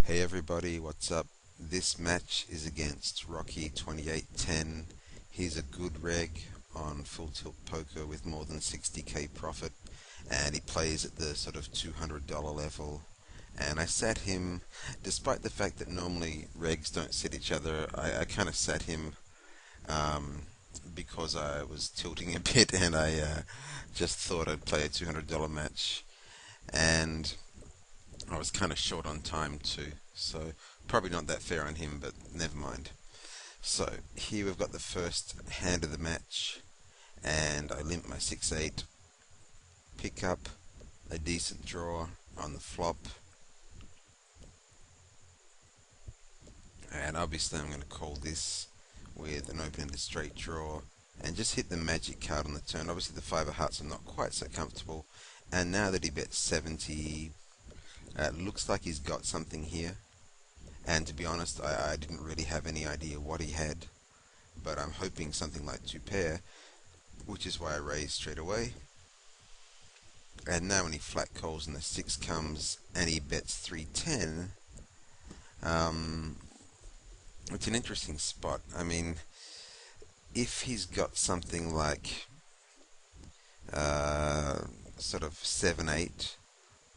Hey everybody, what's up? This match is against Rocky2810. He's a good reg on full tilt poker with more than 60k profit, and he plays at the sort of $200 level. And I sat him, despite the fact that normally regs don't sit each other, I kind of sat him um, because I was tilting a bit, and I just thought I'd play a $200 match. And I was kind of short on time too, so probably not that fair on him, but never mind. So here we've got the first hand of the match, and I limp my 6-8, pick up a decent draw on the flop, and obviously I'm going to call this with an open-ended straight draw and just hit the magic card on the turn. Obviously the 5 of hearts I'm not quite so comfortable, and now that he bets 70, looks like he's got something here. And to be honest, I didn't really have any idea what he had, but I'm hoping something like 2 pair, which is why I raised straight away. And now when he flat calls and the 6 comes and he bets 310, it's an interesting spot. I mean, if he's got something like sort of 7-8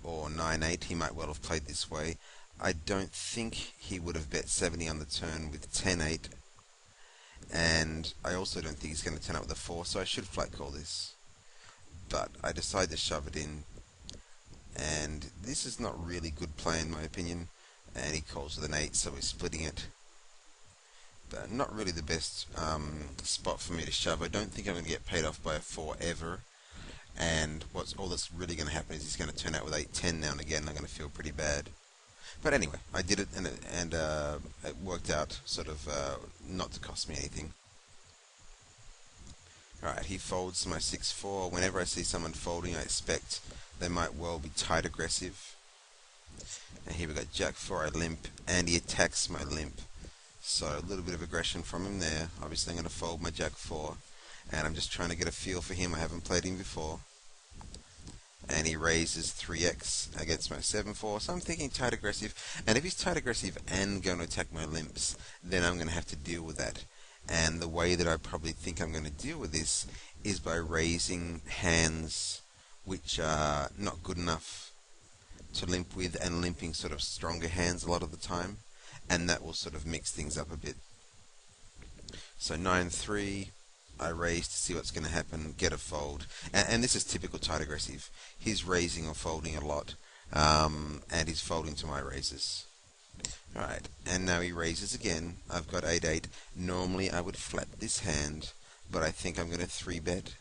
or 9-8, he might well have played this way. I don't think he would have bet 70 on the turn with 10-8, and I also don't think he's going to turn up with a 4, so I should flat call this. But I decide to shove it in, and this is not really good play in my opinion, and he calls with an 8, so we're splitting it. But not really the best spot for me to shove. I don't think I'm going to get paid off by a 4 ever, and all that's really going to happen is he's going to turn out with 8-10 now and again, and I'm going to feel pretty bad. But anyway, I did it, and it worked out sort of not to cost me anything. Alright, he folds my 6-4. Whenever I see someone folding, I expect they might well be tight aggressive. And here we got Jack-4, I limp, and he attacks my limp. So a little bit of aggression from him there. Obviously I'm going to fold my Jack-4, and I'm just trying to get a feel for him. I haven't played him before. And he raises 3x against my 7-4, so I'm thinking tight aggressive. And if he's tight aggressive and going to attack my limps, then I'm going to have to deal with that. And the way that I probably think I'm going to deal with this is by raising hands which are not good enough to limp with, and limping sort of stronger hands a lot of the time, and that will sort of mix things up a bit. So 9-3. I raise to see what's going to happen, get a fold, and this is typical tight aggressive. He's raising or folding a lot, and he's folding to my raises. Alright, and now he raises again. I've got 8-8. Normally I would flat this hand, but I think I'm going to 3-bet,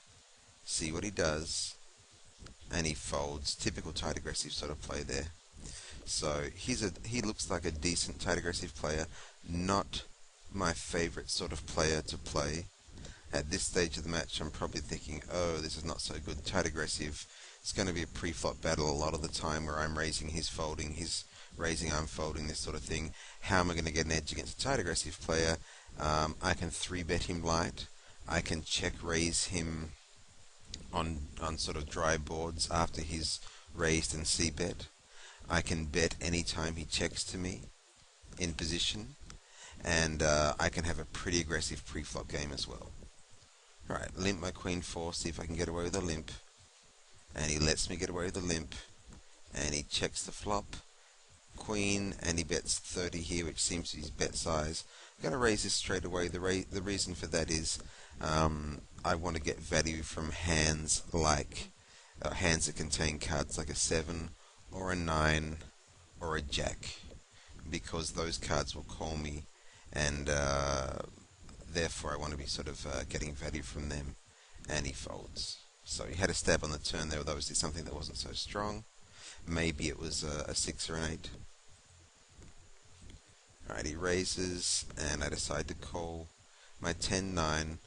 see what he does, and he folds. Typical tight aggressive sort of play there. So he looks like a decent tight aggressive player, not my favorite sort of player to play. At this stage of the match, I'm probably thinking, oh, this is not so good. Tight aggressive. It's going to be a pre-flop battle a lot of the time where I'm raising, he's folding, he's raising, I'm folding, this sort of thing. How am I going to get an edge against a tight aggressive player? I can 3-bet him light. I can check raise him on sort of dry boards after he's raised and c-bet. I can bet any time he checks to me in position. And I can have a pretty aggressive pre-flop game as well. Alright, limp my Queen-4, see if I can get away with a limp. And he lets me get away with a limp. And he checks the flop. Queen, and he bets 30 here, which seems his bet size. I'm going to raise this straight away. The reason for that is I want to get value from hands like hands that contain cards like a 7 or a 9 or a Jack, because those cards will call me, and therefore I want to be sort of getting value from them. And he folds. So he had a stab on the turn there with obviously something that wasn't so strong. Maybe it was a 6 or an 8. Alright, he raises, and I decide to call my 10-9.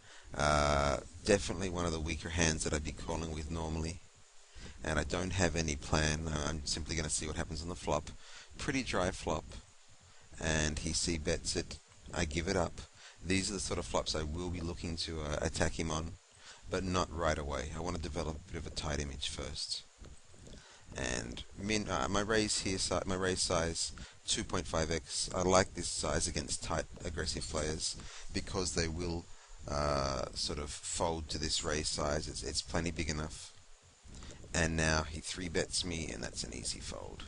Definitely one of the weaker hands that I'd be calling with normally. And I don't have any plan. I'm simply going to see what happens on the flop. Pretty dry flop. And he c-bets it. I give it up. These are the sort of flops I will be looking to attack him on, but not right away. I want to develop a bit of a tight image first. And my raise here, my raise size 2.5x. I like this size against tight, aggressive players because they will sort of fold to this raise size. It's plenty big enough. And now he 3-bets me, and that's an easy fold.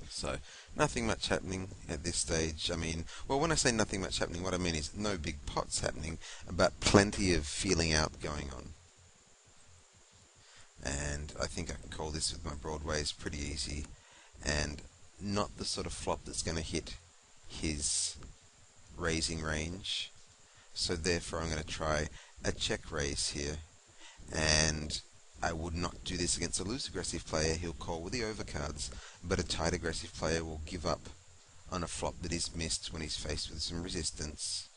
So nothing much happening at this stage. I mean, well, when I say nothing much happening, what I mean is no big pots happening, but plenty of feeling out going on. And I think I can call this with my Broadways pretty easy, and not the sort of flop that's going to hit his raising range. So therefore I'm going to try a check raise here, and I would not do this against a loose aggressive player. He'll call with the overcards, but a tight aggressive player will give up on a flop that is missed when he's faced with some resistance.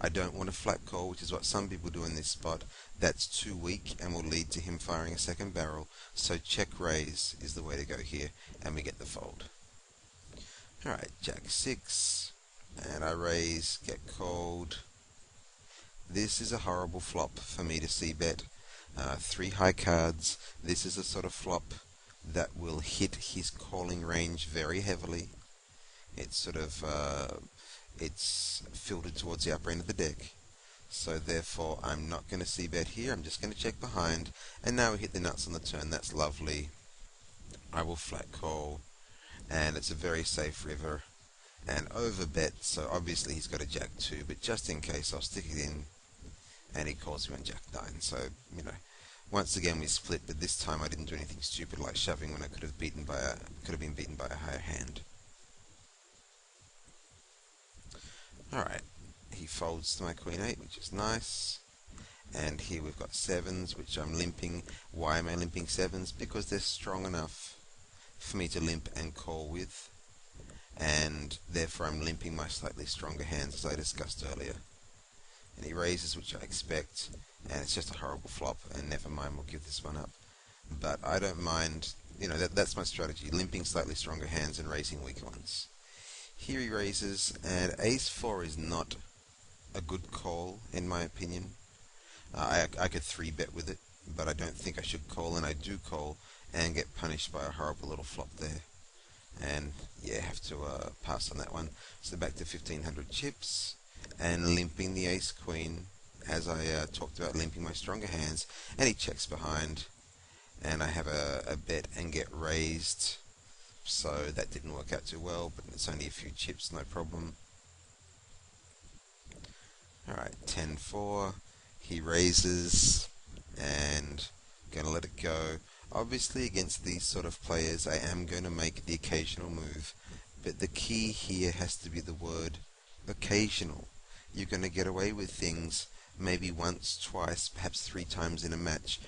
I don't want a flat call, which is what some people do in this spot. That's too weak and will lead to him firing a second barrel. So check raise is the way to go here, and we get the fold. Alright, Jack 6, and I raise, get called. This is a horrible flop for me to c-bet. 3 high cards. This is a sort of flop that will hit his calling range very heavily. It's sort of it's filtered towards the upper end of the deck. So therefore I'm not going to c-bet here. I'm just going to check behind. And now we hit the nuts on the turn. That's lovely. I will flat call, and it's a very safe river. And overbet, so obviously he's got a Jack 2, but just in case I'll stick it in, and he calls me on Jack 9. So, you know, once again we split, but this time I didn't do anything stupid like shoving when I could have been beaten by a higher hand. Alright, he folds to my Queen 8, which is nice. And here we've got 7s, which I'm limping. Why am I limping 7s? Because they're strong enough for me to limp and call with. And therefore I'm limping my slightly stronger hands, as I discussed earlier. And he raises, which I expect, and it's just a horrible flop, and never mind, we'll give this one up. But I don't mind, you know, that's my strategy, limping slightly stronger hands and raising weaker ones. Here he raises, and Ace 4 is not a good call, in my opinion. I could 3-bet with it, but I don't think I should call, and I do call, and get punished by a horrible little flop there. And yeah, have to pass on that one. So back to 1500 chips, and limping the Ace Queen, as I talked about limping my stronger hands, and he checks behind, and I have a bet and get raised. So that didn't work out too well, but it's only a few chips, no problem. Alright, 10-4, he raises, and gonna let it go. Obviously against these sort of players I am going to make the occasional move, but the key here has to be the word occasional. You're going to get away with things maybe once, twice, perhaps 3 times in a match.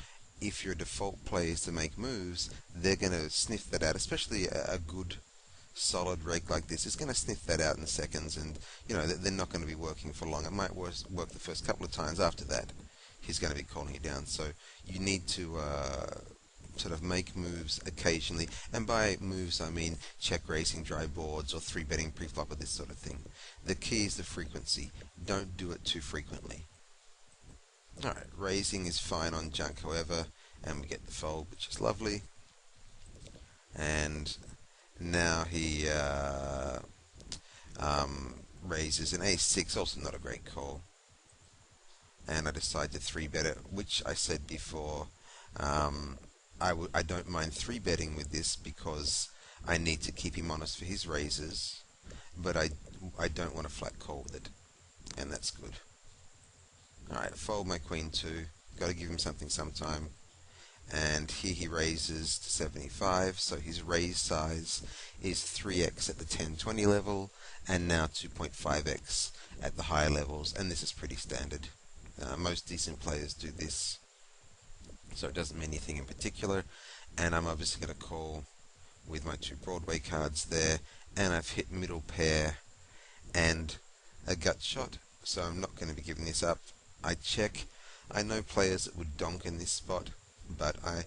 If your default play is to make moves, they're going to sniff that out, especially a good solid reg like this is going to sniff that out in seconds, and you know they're not going to be working for long. It might work the first couple of times. After that he's going to be calling it down. So you need to sort of make moves occasionally, and by moves I mean check raising dry boards or 3-betting pre-flop or this sort of thing. The key is the frequency. Don't do it too frequently. Alright, raising is fine on junk however, and we get the fold, which is lovely. And now he raises an Ace 6, also not a great call. And I decide to 3-bet it, which I said before, I don't mind 3-betting with this because I need to keep him honest for his raises, but I don't want a flat call with it, and that's good. Alright, fold my Queen 2, got to give him something sometime, and here he raises to 75, so his raise size is 3x at the 10-20 level, and now 2.5x at the higher levels, and this is pretty standard. Most decent players do this, so it doesn't mean anything in particular. And I'm obviously going to call with my 2 Broadway cards there, and I've hit middle pair and a gut shot, so I'm not going to be giving this up. I check. I know players that would donk in this spot, but I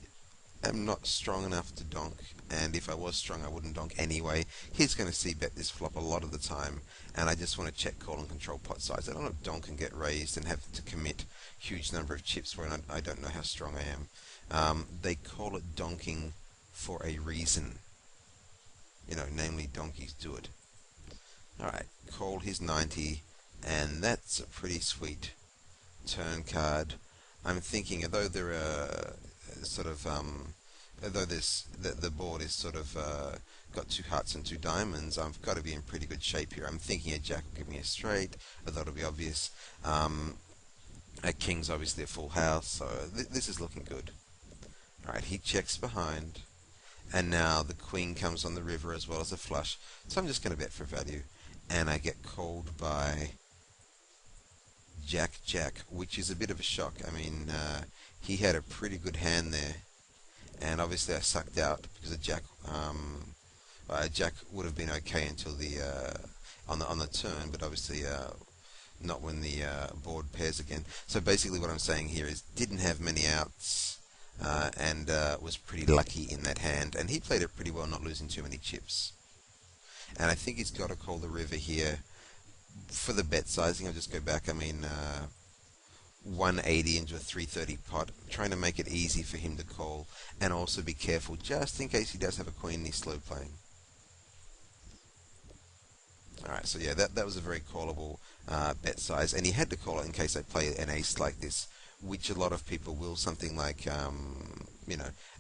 am not strong enough to donk, and if I was strong I wouldn't donk anyway. He's going to c-bet this flop a lot of the time, and I just want to check, call and control pot size. I don't want to donk and get raised and have to commit huge number of chips when I don't know how strong I am. They call it donking for a reason. Namely donkeys do it. Alright, call his 90, and that's a pretty sweet turn card. I'm thinking, although there are sort of, although the board is sort of got two hearts and two diamonds, I've got to be in pretty good shape here. I'm thinking a jack will give me a straight, although it'll be obvious. A king's obviously a full house, so this is looking good. Alright, he checks behind, and now the queen comes on the river as well as a flush, so I'm just going to bet for value, and I get called by Jack, which is a bit of a shock. I mean, he had a pretty good hand there, and obviously I sucked out because a Jack would have been okay until the on the turn, but obviously not when the board pairs again. So basically, what I'm saying here is didn't have many outs, and was pretty lucky in that hand, and he played it pretty well, not losing too many chips. And I think he's got to call the river here. For the bet sizing, I'll just go back. I mean, 180 into a 330 pot, trying to make it easy for him to call, and also be careful just in case he does have a queen and he's slow playing. Alright, so yeah, that was a very callable bet size, and he had to call it in case I play an ace like this, which a lot of people will, something like,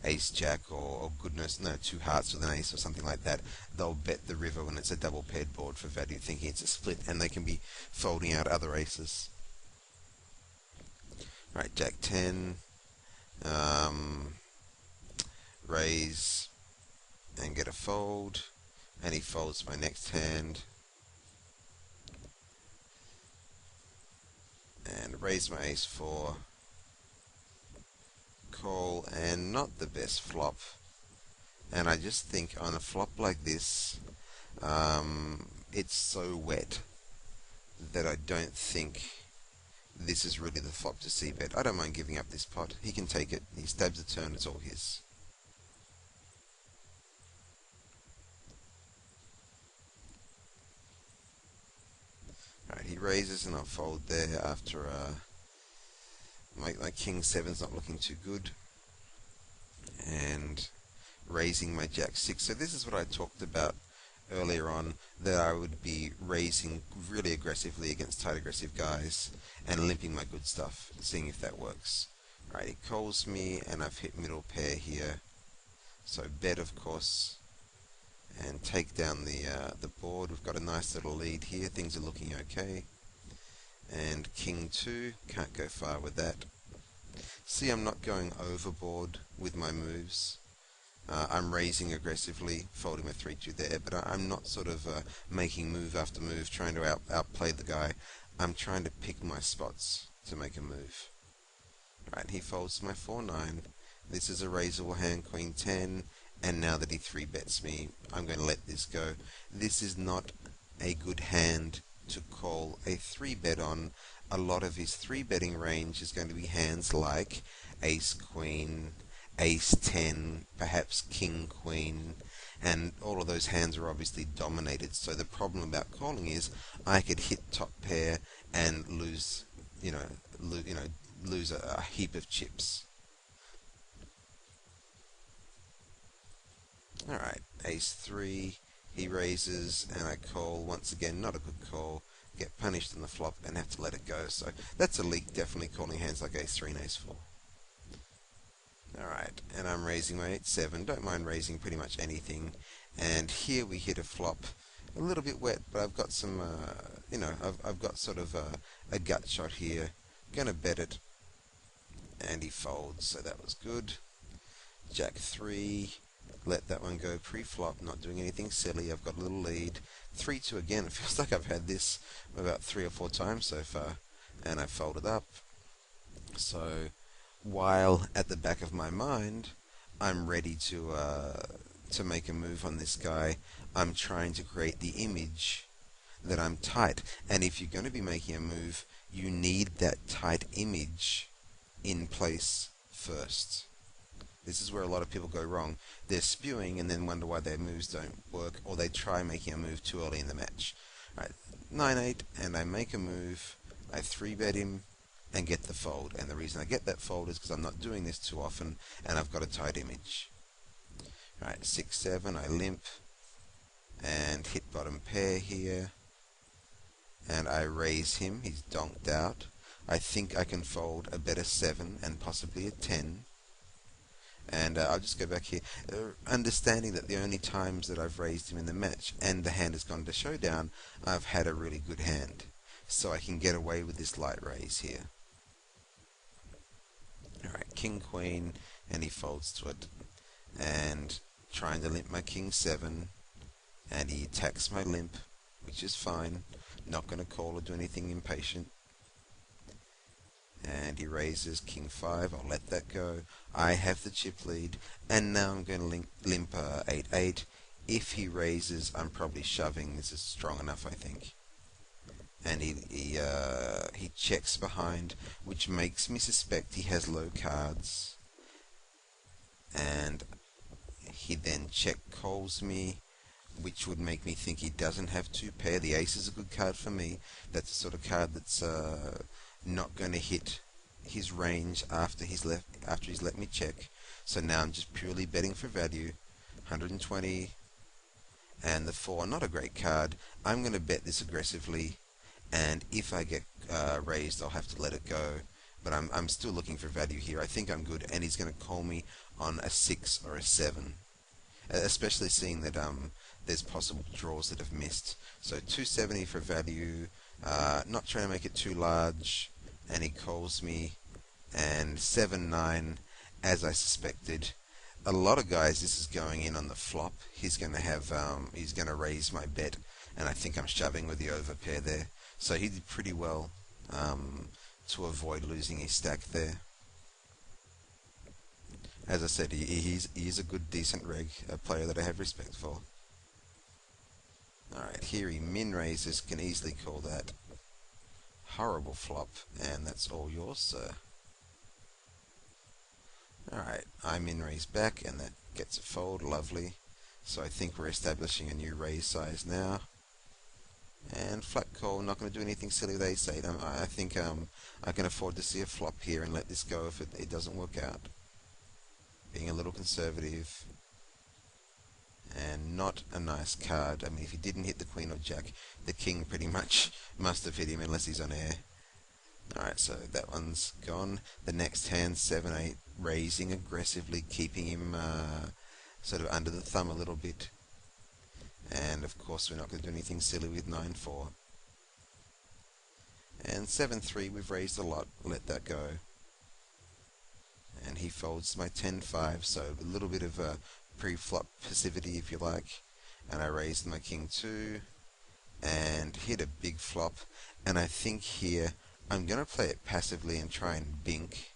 ace jack or goodness, no, two hearts with an ace or something like that. They'll bet the river when it's a double paired board for value, thinking it's a split, and they can be folding out other aces. Right, jack 10, raise and get a fold, and he folds my next hand, and raise my ace 4, call, and not the best flop. And I just think on a flop like this, it's so wet that I don't think this is really the flop to c-bet. I don't mind giving up this pot. He can take it. He stabs the turn. It's all his. Alright, he raises and I'll fold there after my king 7's not looking too good. And raising my jack 6. So this is what I talked about earlier on, that I would be raising really aggressively against tight aggressive guys and limping my good stuff, seeing if that works. Right, he calls me and I've hit middle pair here, so bet of course, and take down the board. We've got a nice little lead here, things are looking okay. And king 2, can't go far with that. See, I'm not going overboard with my moves. I'm raising aggressively, folding my 3-2 there, but I'm not sort of making move after move, trying to outplay the guy. I'm trying to pick my spots to make a move. Right, he folds my 4-9. This is a raisable hand, queen 10, and now that he 3-bets me, I'm going to let this go. This is not a good hand to call a 3-bet on. A lot of his 3-betting range is going to be hands like ace queen, ace 10, perhaps king queen, and all of those hands are obviously dominated. So the problem about calling is I could hit top pair and lose, lose a heap of chips. All right, ace 3, he raises and I call. Once again, not a good call. Get punished in the flop and have to let it go. So that's a leak, definitely calling hands like ace 3 and ace 4. Alright, and I'm raising my 8-7. Don't mind raising pretty much anything. And here we hit a flop. A little bit wet, but I've got some, I've got sort of a gut shot here. Gonna bet it. And he folds, so that was good. Jack 3. Let that one go pre-flop, not doing anything silly. I've got a little lead. 3-2 again. It feels like I've had this about 3 or 4 times so far. And I folded up. So while at the back of my mind I'm ready to make a move on this guy, I'm trying to create the image that I'm tight. And if you're going to be making a move, you need that tight image in place first. This is where a lot of people go wrong. They're spewing and then wonder why their moves don't work, or they try making a move too early in the match. Right, 9-8, and I make a move. I 3-bet him and get the fold. And the reason I get that fold is because I'm not doing this too often and I've got a tight image. Alright, 6-7, I limp and hit bottom pair here, and I raise him. He's donked out. I think I can fold a better 7 and possibly a 10. And I'll just go back here, understanding that the only times that I've raised him in the match and the hand has gone to showdown, I've had a really good hand. So I can get away with this light raise here. Alright, King Queen, and he folds to it. And trying to limp my King 7, and he attacks my limp, which is fine. Not going to call or do anything impatient. And he raises King 5, I'll let that go. I have the chip lead, and now I'm going to limp 8-8. If he raises, I'm probably shoving. This is strong enough, I think. And he checks behind, which makes me suspect he has low cards. And he then check calls me, which would make me think he doesn't have 2 pair. The ace is a good card for me. That's the sort of card that's not going to hit his range after he's let me check. So now I'm just purely betting for value. 120, and the 4, not a great card. I'm going to bet this aggressively, and if I get raised, I'll have to let it go. But I'm still looking for value here. I think I'm good, and he's going to call me on a 6 or a 7. Especially seeing that there's possible draws that have missed. So 270 for value, not trying to make it too large, and he calls me, and 7-9, as I suspected. A lot of guys, this is going in on the flop. He's going to have, he's going to raise my bet, and I think I'm shoving with the overpair there. So he did pretty well to avoid losing his stack there. As I said, he's a good, decent reg, a player that I have respect for. Alright, here he min raises, can easily call that. Horrible flop, and that's all yours, sir. Alright, I min raise back, and that gets a fold, lovely. So I think we're establishing a new raise size now. And flat call, not going to do anything silly with ace-8. I think I can afford to see a flop here and let this go if it doesn't work out. Being a little conservative, and not a nice card. I mean, if he didn't hit the queen or jack, the king pretty much must have hit him unless he's on air. Alright, so that one's gone. The next hand, 7-8, raising aggressively, keeping him sort of under the thumb a little bit. And of course we're not going to do anything silly with 9-4. And 7-3, we've raised a lot, let that go. And he folds my 10-5, so a little bit of a pre-flop passivity if you like. And I raised my king 2 and hit a big flop. And I think here I'm going to play it passively and try and bink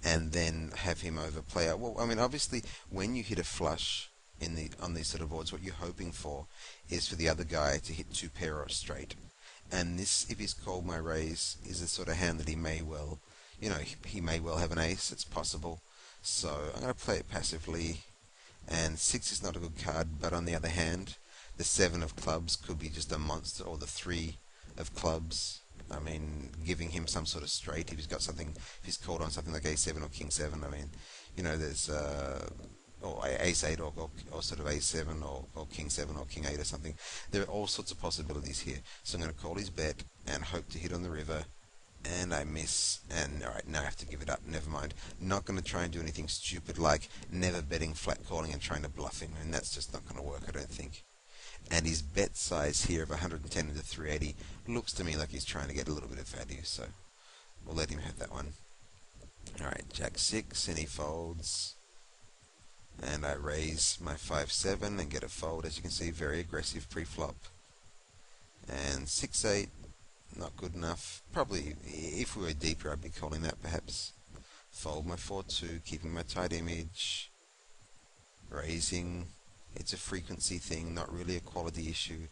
and then have him overplay out. Well, I mean, obviously when you hit a flush on these sort of boards, what you're hoping for is for the other guy to hit 2 pair or straight. And this, if he's called my raise, is the sort of hand that he may well, you know, he may well have an ace. It's possible. So I'm going to play it passively. And 6 is not a good card, but on the other hand, the 7 of clubs could be just a monster, or the 3 of clubs. I mean, giving him some sort of straight if he's got something, if he's called on something like a7 or king 7. I mean, you know, there's or ace-8 or sort of a7 or king 7 or king 8 or something. There are all sorts of possibilities here. So I'm going to call his bet and hope to hit on the river. And I miss, and alright, now I have to give it up, never mind. Not going to try and do anything stupid like never betting, flat calling and trying to bluff him, and that's just not going to work, I don't think. And his bet size here of 110 into 380 looks to me like he's trying to get a little bit of value, so we'll let him have that one. Alright, jack 6, and he folds. And I raise my 5-7 and get a fold, as you can see, very aggressive pre-flop. And 6-8. Not good enough. Probably, if we were deeper, I'd be calling that perhaps. Fold my 4-2, keeping my tight image. Raising. It's a frequency thing, not really a quality issue.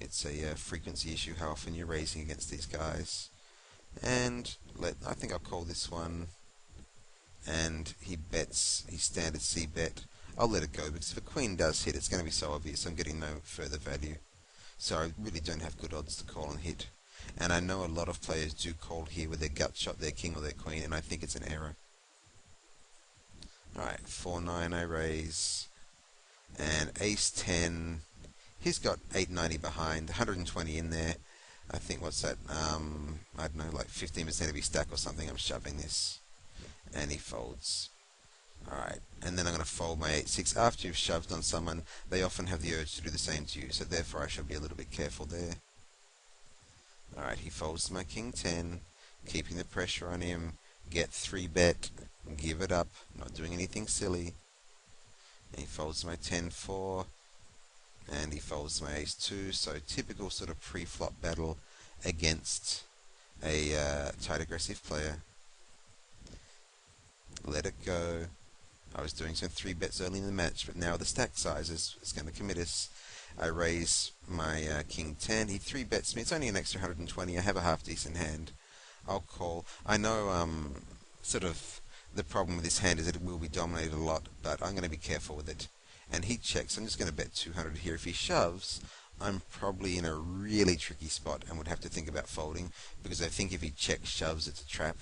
It's a frequency issue, how often you're raising against these guys. And I think I'll call this one. And he bets, his standard C bet. I'll let it go, because if a queen does hit, it's going to be so obvious I'm getting no further value. So I really don't have good odds to call and hit. And I know a lot of players do call here with their gut shot, their king or their queen, and I think it's an error. Alright, 4-9 I raise. And ace 10, he's got 890 behind, 120 in there. I think, what's that, I don't know, like 15% of his stack or something. I'm shoving this. And he folds. Alright, and then I'm going to fold my 8-6. After you've shoved on someone, they often have the urge to do the same to you, so therefore I should be a little bit careful there. Alright, he folds my king 10, keeping the pressure on him. Get 3-bet, give it up, not doing anything silly. And he folds my 10-4, and he folds my ace 2, so typical sort of pre-flop battle against a tight aggressive player. Let it go. I was doing some 3-bets early in the match, but now the stack size is going to commit us. I raise my king 10. He 3-bets me. It's only an extra 120. I have a half decent hand. I'll call. I know sort of the problem with this hand is that it will be dominated a lot, but I'm going to be careful with it. And he checks. I'm just going to bet 200 here. If he shoves, I'm probably in a really tricky spot and would have to think about folding, because I think if he checks shoves, it's a trap.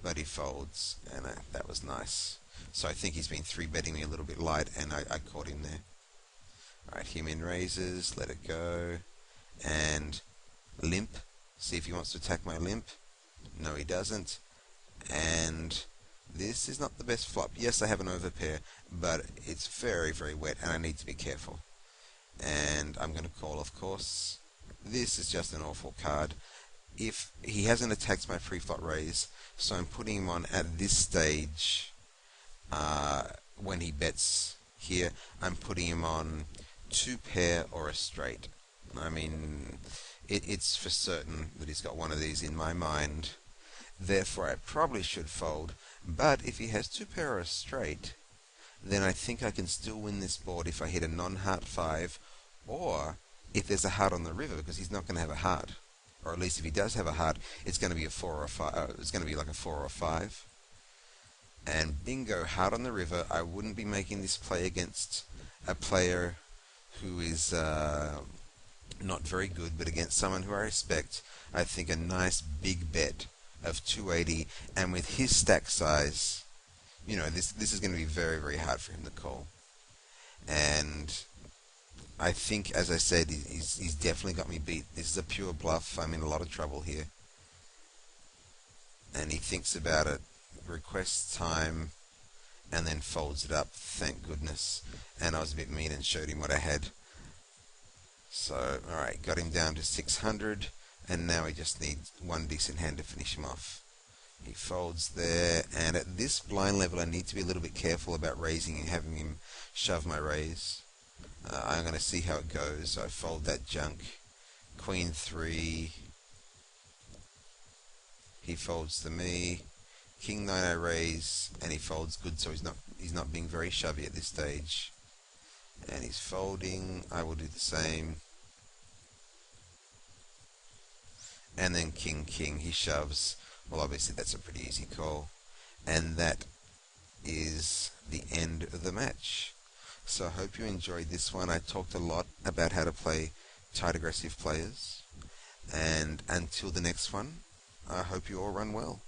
But he folds, and that was nice. So I think he's been 3-betting me a little bit light, and I caught him there. Alright, him in raises, let it go, and limp. See if he wants to attack my limp. No, he doesn't. And this is not the best flop. Yes, I have an overpair, but it's very, very wet, and I need to be careful. And I'm going to call, of course. This is just an awful card. If he hasn't attacked my pre-flop raise, so I'm putting him on at this stage. When he bets here, I'm putting him on 2-pair or a straight. I mean, it's for certain that he's got one of these in my mind. Therefore, I probably should fold. But if he has 2-pair or a straight, then I think I can still win this board if I hit a non-heart 5, or if there's a heart on the river, because he's not going to have a heart. Or at least if he does have a heart, it's going to be a 4 or a 5. It's going to be like a 4 or a 5. And bingo, heart on the river. I wouldn't be making this play against a player who is not very good, but against someone who I respect. I think a nice big bet of 280, and with his stack size, you know, this is going to be very, very hard for him to call. And I think, as I said, he's definitely got me beat. This is a pure bluff. I'm in a lot of trouble here. And he thinks about it, requests time, and then folds it up. Thank goodness. And I was a bit mean and showed him what I had. So, alright, got him down to 600, and now he just needs one decent hand to finish him off. He folds there, and at this blind level I need to be a little bit careful about raising and having him shove my raise. I'm going to see how it goes. I fold that junk. Queen 3. He folds to me. King 9 I raise, and he folds good, so he's not being very shovey at this stage. And he's folding. I will do the same. And then King King, he shoves. Well, obviously that's a pretty easy call. And that is the end of the match. So I hope you enjoyed this one. I talked a lot about how to play tight aggressive players. And until the next one, I hope you all run well.